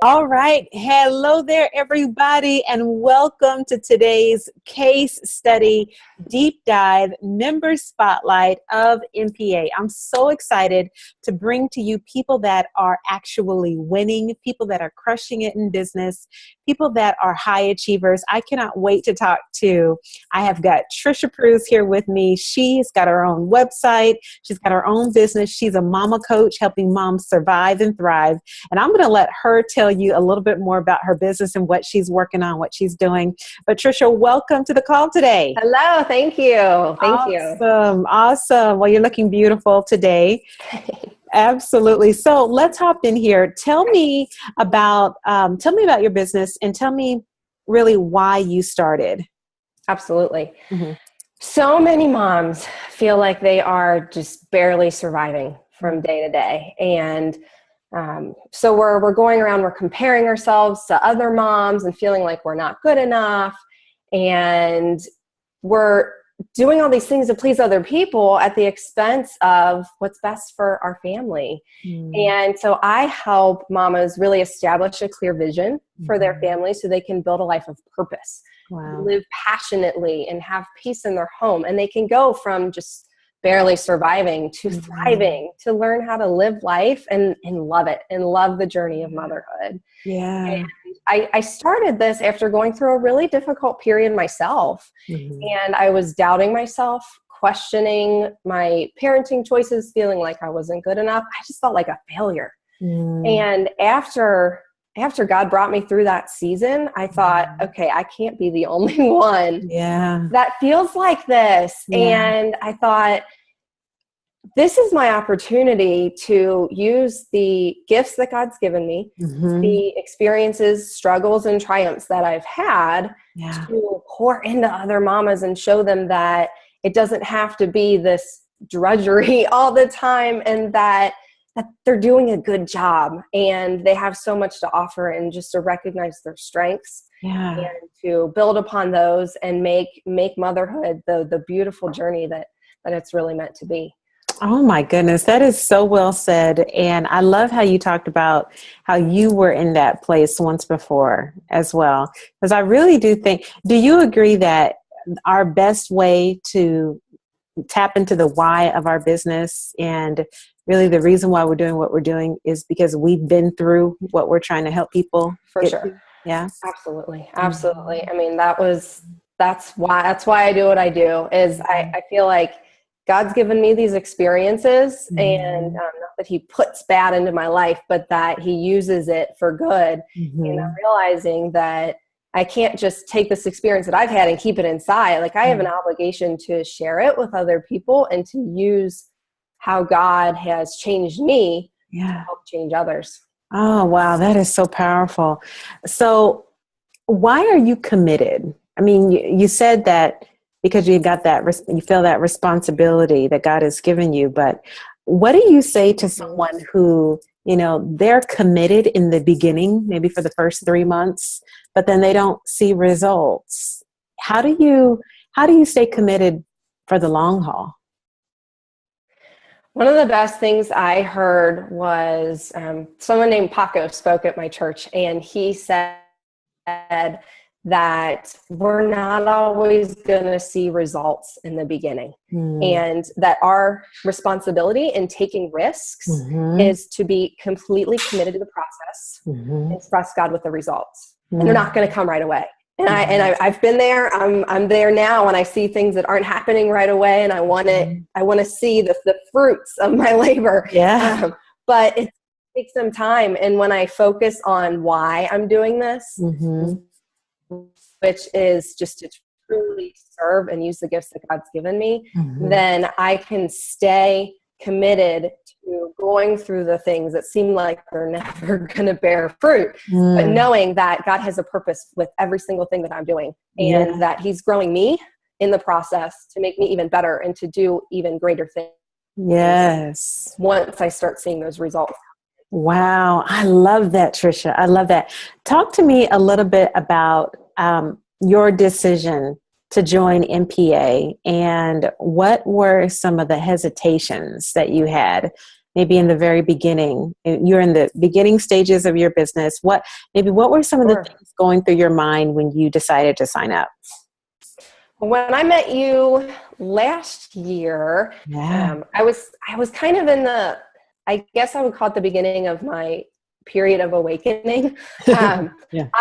All right. Hello there, everybody, and welcome to today's case study deep dive member spotlight of MPA. I'm so excited to bring to you people that are actually winning, people that are crushing it in business, people that are high achievers. I cannot wait to talk to. I have got Tricia Cruz here with me. She's got her own website. She's got her own business. She's a mama coach helping moms survive and thrive. And I'm going to let her tell you a little bit more about her business and what she's working on, what she's doing. But Tricia, welcome to the call today. Hello, thank you. Thank you. Awesome. Well, you're looking beautiful today. Absolutely. So let's hop in here. Tell me about your business and tell me really why you started. Absolutely. Mm-hmm. So many moms feel like they are just barely surviving from day to day. And so we're going around, we're comparing ourselves to other moms and feeling like we're not good enough. And we're doing all these things to please other people at the expense of what's best for our family. And so I help mamas really establish a clear vision for their family so they can build a life of purpose, live passionately and have peace in their home. And they can go from just barely surviving to thriving, to learn how to live life and love it and love the journey of motherhood. Yeah. And I started this after going through a really difficult period myself. And I was doubting myself, questioning my parenting choices, feeling like I wasn't good enough. I just felt like a failure. And after God brought me through that season, I thought, okay, I can't be the only one that feels like this. And I thought, this is my opportunity to use the gifts that God's given me, the experiences, struggles, and triumphs that I've had to pour into other mamas and show them that it doesn't have to be this drudgery all the time, and that they're doing a good job and they have so much to offer, and just to recognize their strengths and to build upon those and make motherhood the beautiful journey that it's really meant to be. Oh my goodness, that is so well said. And I love how you talked about how you were in that place once before as well. Because I really do you agree that our best way to tap into the why of our business, and really the reason why we're doing what we're doing, is because we've been through what we're trying to help people? For sure. To? Yeah. Absolutely. I mean, that's why I do what I do, is I feel like God's given me these experiences, and not that he puts bad into my life, but that he uses it for good. And I'm realizing that I can't just take this experience that I've had and keep it inside. Like, I have an obligation to share it with other people and to use how God has changed me to help change others. Oh, wow. That is so powerful. So why are you committed? I mean, you said that because you got you feel that responsibility that God has given you, but what do you say to someone who, they're committed in the beginning, maybe for the first 3 months, but then they don't see results? How do you stay committed for the long haul? One of the best things I heard was someone named Paco spoke at my church, and he said that we're not always going to see results in the beginning, and that our responsibility in taking risks is to be completely committed to the process and trust God with the results. And they're not going to come right away. And I've been there. I'm there now when I see things that aren't happening right away, and I want to see the fruits of my labor. But it takes some time. And when I focus on why I'm doing this, which is just to truly serve and use the gifts that God's given me, then I can stay committed to going through the things that seem like they're never going to bear fruit, but knowing that God has a purpose with every single thing that I'm doing, and that he's growing me in the process to make me even better and to do even greater things. Yes. Once I start seeing those results. Wow. I love that, Tricia. I love that. Talk to me a little bit about your decision to join MPA, and what were some of the hesitations that you had maybe in the very beginning? You're in the beginning stages of your business. What were some of the things going through your mind when you decided to sign up? When I met you last year, I was kind of in I guess I would call it the beginning of my period of awakening. I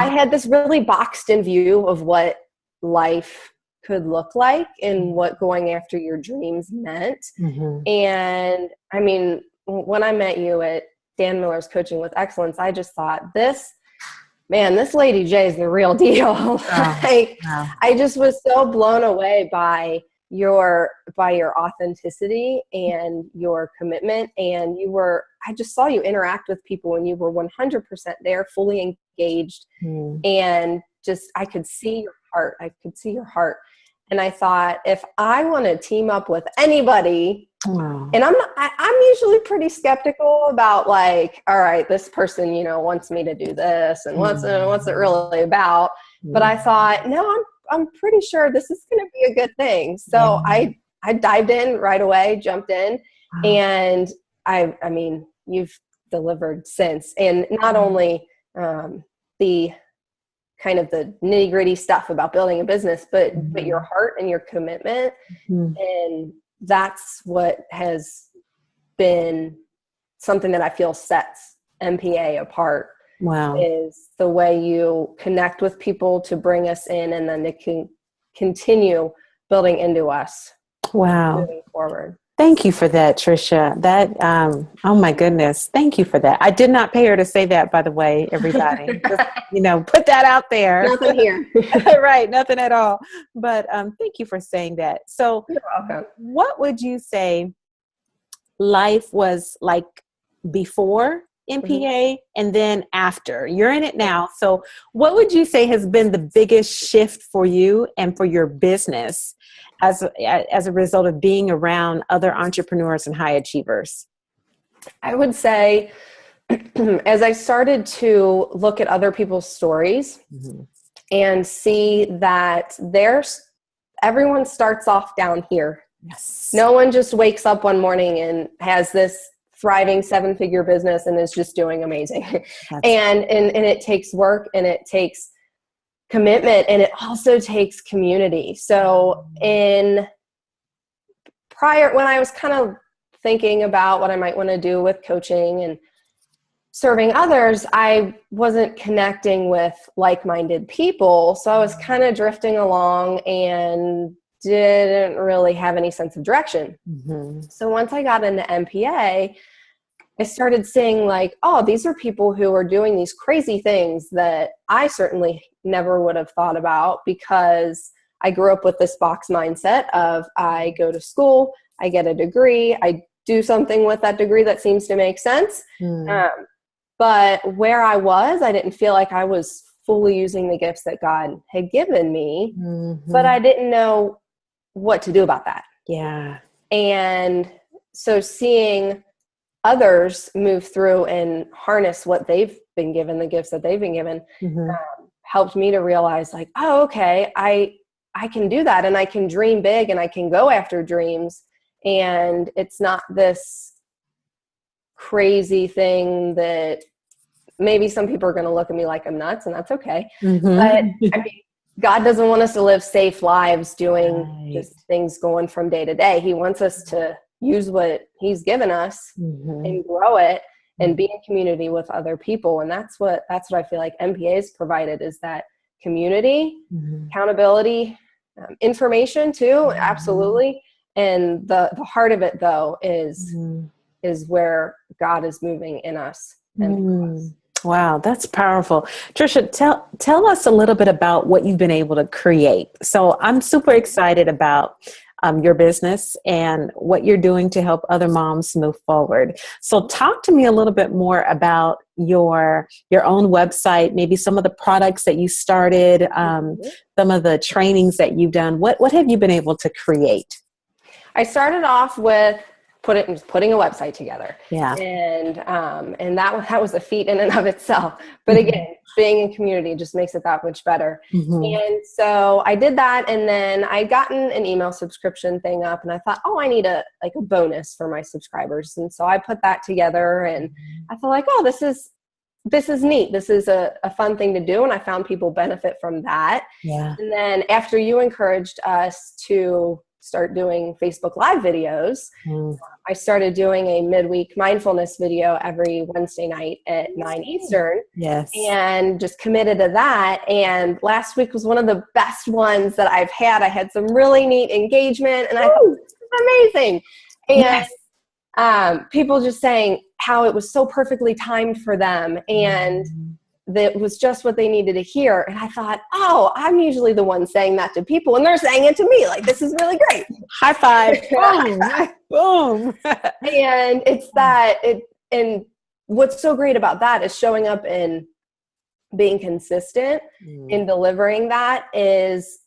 had this really boxed in view of what life could look like and what going after your dreams meant. And I mean, when I met you at Dan Miller's Coaching with Excellence, I just thought, this Lady J is the real deal. I just was so blown away by your authenticity and your commitment. And I just saw you interact with people and you were 100% there, fully engaged. And just, I could see your heart. And I thought, if I want to team up with anybody, and I'm usually pretty skeptical about like, all right, this person, wants me to do this and what's it really about? But I thought, no, I'm pretty sure this is going to be a good thing. So I dived in right away, jumped in, and I mean, you've delivered since. And not only the kind of the nitty gritty stuff about building a business, but your heart and your commitment. And that's what has been something that I feel sets MPA apart. Is the way you connect with people to bring us in, and then it can continue building into us. Moving forward. Thank you for that, Tricia. That, oh my goodness. Thank you for that. I did not pay her to say that, by the way, everybody. Just, put that out there. Nothing here. Right. Nothing at all. But thank you for saying that. So you're welcome. What would you say life was like before MPA and then after? You're in it now. So what would you say has been the biggest shift for you and for your business as a result of being around other entrepreneurs and high achievers? I would say, as I started to look at other people's stories and see that everyone starts off down here. Yes. No one just wakes up one morning and has this thriving 7-figure business and is just doing amazing. And it takes work, and it takes commitment, and it also takes community. So when I was kind of thinking about what I might want to do with coaching and serving others, I wasn't connecting with like-minded people. So I was kind of drifting along and didn't really have any sense of direction. So once I got into MPA, I started seeing like, oh, these are people who are doing these crazy things that I certainly never would have thought about, because I grew up with this box mindset of I go to school, I get a degree, I do something with that degree that seems to make sense. But where I was, I didn't feel like I was fully using the gifts that God had given me, but I didn't know what to do about that. Yeah. And so seeing others move through and harness what they've been given, the gifts that they've been given, helped me to realize like, oh, okay, I can do that, and I can dream big, and I can go after dreams. And it's not this crazy thing that maybe some people are going to look at me like I'm nuts, and that's okay. But I mean, God doesn't want us to live safe lives doing just things going from day to day. He wants us to use what he's given us and grow it and be in community with other people. And that's what I feel like MPA has provided, is that community, accountability, information too. Absolutely. And the heart of it though is where God is moving in us and us. Wow, that's powerful. Tricia, tell us a little bit about what you've been able to create. So I'm super excited about your business and what you're doing to help other moms move forward. So talk to me a little bit more about your own website, maybe some of the products that you started, some of the trainings that you've done. What have you been able to create? I started off with putting a website together. Yeah. And that was a feat in and of itself. But again, being in community just makes it that much better. And so I did that, and then I'd gotten an email subscription thing up, and I thought, oh, I need a bonus for my subscribers. And so I put that together, and I felt like, oh, this is neat. This is a fun thing to do. And I found people benefit from that. Yeah. And then after you encouraged us to start doing Facebook Live videos, I started doing a midweek mindfulness video every Wednesday night at 9 Eastern. Yes. And just committed to that. And last week was one of the best ones that I've had. I had some really neat engagement, and I thought, this is amazing. And people just saying how it was so perfectly timed for them, and that was just what they needed to hear. And I thought, oh, I'm usually the one saying that to people, and they're saying it to me. Like, this is really great. High five. Boom. Boom. And it's that and what's so great about that is showing up and being consistent in delivering that is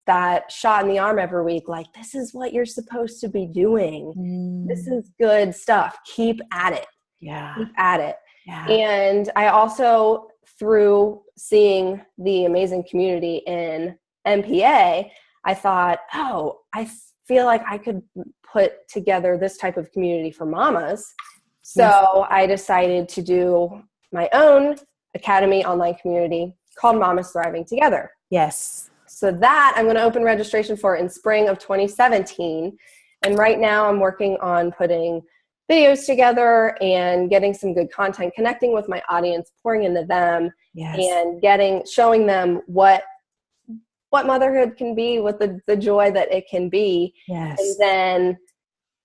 that shot in the arm every week. Like, this is what you're supposed to be doing. This is good stuff. Keep at it. Yeah. Keep at it. Yeah. And I also, through seeing the amazing community in MPA, I thought, oh, I feel like I could put together this type of community for mamas. So I decided to do my own academy online community called Mamas Thriving Together. Yes. So that I'm going to open registration for in spring of 2017. And right now I'm working on putting videos together and getting some good content, connecting with my audience, pouring into them, and showing them what motherhood can be, what the joy that it can be. Yes. And then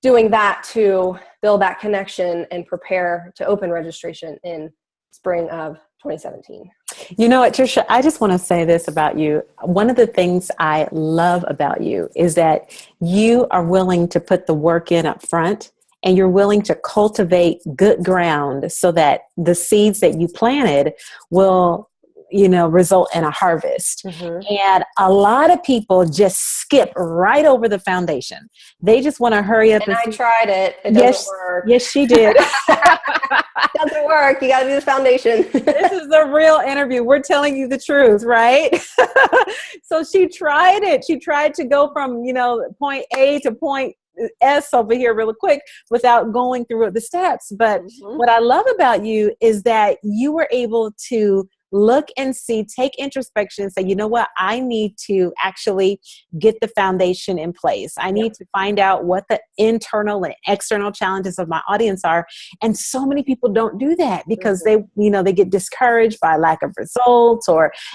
doing that to build that connection and prepare to open registration in spring of 2017. You know what, Tricia, I just want to say this about you. One of the things I love about you is that you are willing to put the work in up front, and you're willing to cultivate good ground so that the seeds that you planted will, result in a harvest. And a lot of people just skip right over the foundation. They just want to hurry up. And I tried it. It doesn't work. Yes, she did. It doesn't work. You got to do the foundation. This is a real interview. We're telling you the truth, right? So she tried it. She tried to go from, point A to point S over here really quick without going through the steps. But what I love about you is that you were able to look and see, take introspection and say, you know what, I need to actually get the foundation in place. I need to find out what the internal and external challenges of my audience are. And so many people don't do that because they get discouraged by lack of results,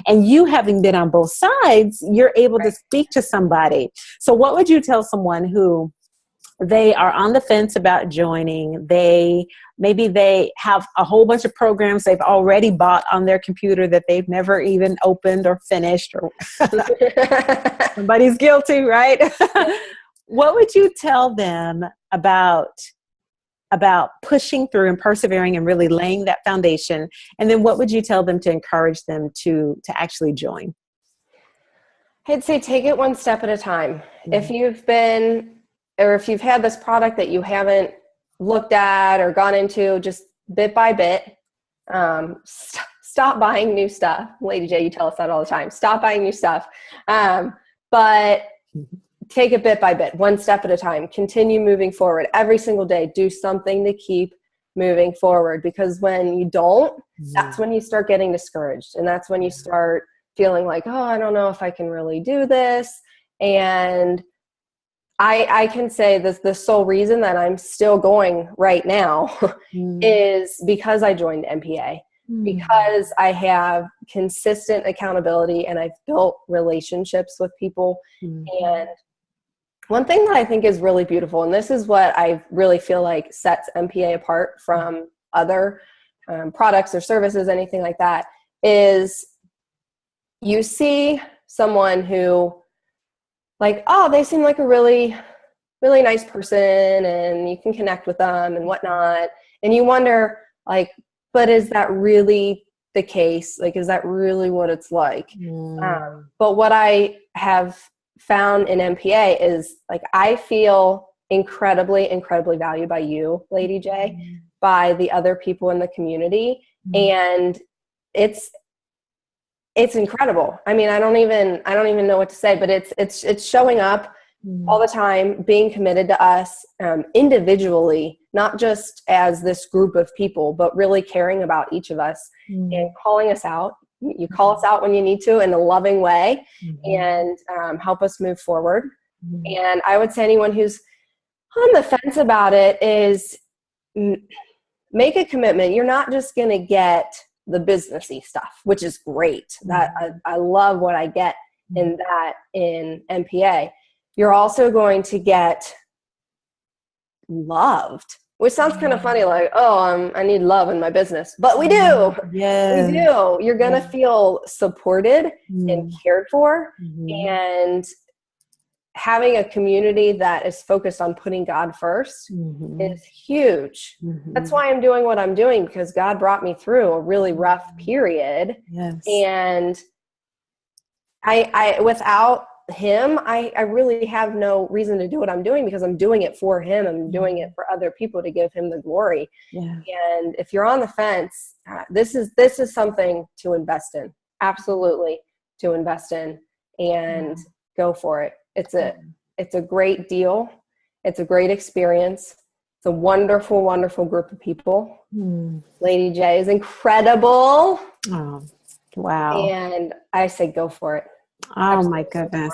and you having been on both sides, you're able to speak to somebody. So what would you tell someone who they are on the fence about joining? Maybe they have a whole bunch of programs they've already bought on their computer that they've never even opened or finished, or somebody's guilty, right? What would you tell them about pushing through and persevering and really laying that foundation? And then what would you tell them to encourage them to actually join? I'd say take it one step at a time. If you've had this product that you haven't looked at or gone into, just bit by bit, stop buying new stuff. Lady J, you tell us that all the time. Stop buying new stuff. But take it bit by bit, one step at a time. Continue moving forward. Every single day, do something to keep moving forward. Because when you don't, that's when you start getting discouraged. And that's when you start feeling like, oh, I don't know if I can really do this. And I can say the sole reason that I'm still going right now is because I joined MPA, because I have consistent accountability and I've built relationships with people. And one thing that I think is really beautiful, and this is what I really feel like sets MPA apart from other products or services, anything like that, is you see someone who, like, oh, they seem like a really, really nice person and you can connect with them and whatnot. And you wonder, like, but is that really the case? Like, is that really what it's like? But what I have found in MPA is, like, I feel incredibly, incredibly valued by you, Lady J, by the other people in the community. And it's incredible. I mean, I don't even know what to say, but it's showing up all the time, being committed to us individually, not just as this group of people, but really caring about each of us and calling us out. You call us out when you need to in a loving way and help us move forward. And I would say anyone who's on the fence about it is make a commitment. You're not just going to get the businessy stuff, which is great. That I love what I get in that in MPA. You're also going to get loved, which sounds kind of funny, like, oh, I need love in my business, but we do. Yes. We do. You're going to feel supported and cared for, and having a community that is focused on putting God first is huge. That's why I'm doing what I'm doing, because God brought me through a really rough period. Yes. And I without him, I really have no reason to do what I'm doing, because I'm doing it for him. I'm doing it for other people to give him the glory. Yeah. And if you're on the fence, this is something to invest in. Absolutely to invest in, and go for it. It's a great deal. It's a great experience. It's a wonderful, wonderful group of people. Lady J is incredible. Oh, wow. And I say go for it. Oh, absolutely. My goodness.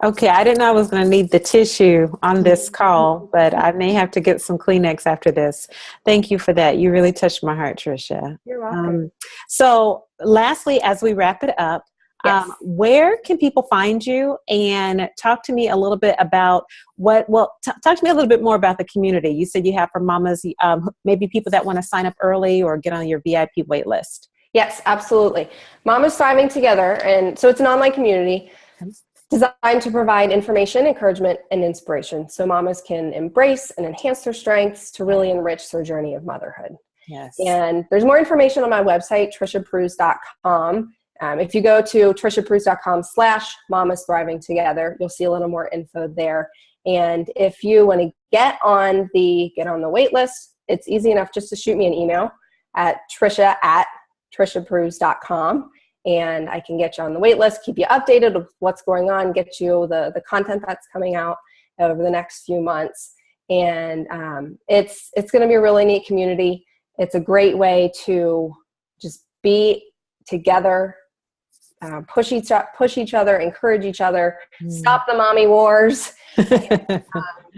Okay, I didn't know I was going to need the tissue on this call, but I may have to get some Kleenex after this. Thank you for that. You really touched my heart, Tricia. You're welcome. So lastly, as we wrap it up, where can people find you, and talk to me a little bit about talk to me a little bit more about the community. You said you have for mamas, maybe people that want to sign up early or get on your VIP wait list. Yes, absolutely. Mamas Thriving Together. And so it's an online community designed to provide information, encouragement, and inspiration, so mamas can embrace and enhance their strengths to really enrich their journey of motherhood. Yes. And there's more information on my website, triciapruz.com. If you go to triciapruz.com/mamas thriving together, you'll see a little more info there. And if you want to get on the wait list, it's easy enough just to shoot me an email at tricia@triciapruz.com, and I can get you on the wait list, keep you updated with what's going on, get you the content that's coming out over the next few months. And it's going to be a really neat community. It's a great way to just be together, push each other, encourage each other, stop the mommy wars, and,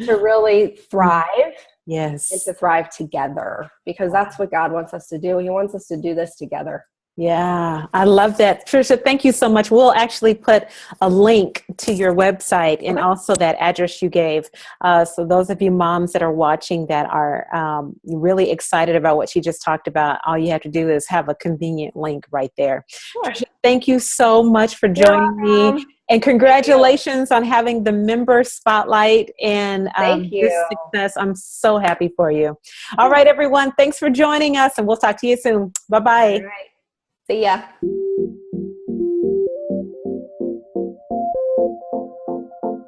to really thrive. Yes. And to thrive together, because that's what God wants us to do. He wants us to do this together. Yeah, I love that. Tricia, thank you so much. We'll actually put a link to your website and also that address you gave. So those of you moms that are watching that are really excited about what she just talked about, all you have to do is have a convenient link right there. Sure. Tricia, thank you so much for joining me. And congratulations on having the member spotlight and this success. I'm so happy for you. All right, everyone. Thanks for joining us, and we'll talk to you soon. Bye-bye. All right. See ya.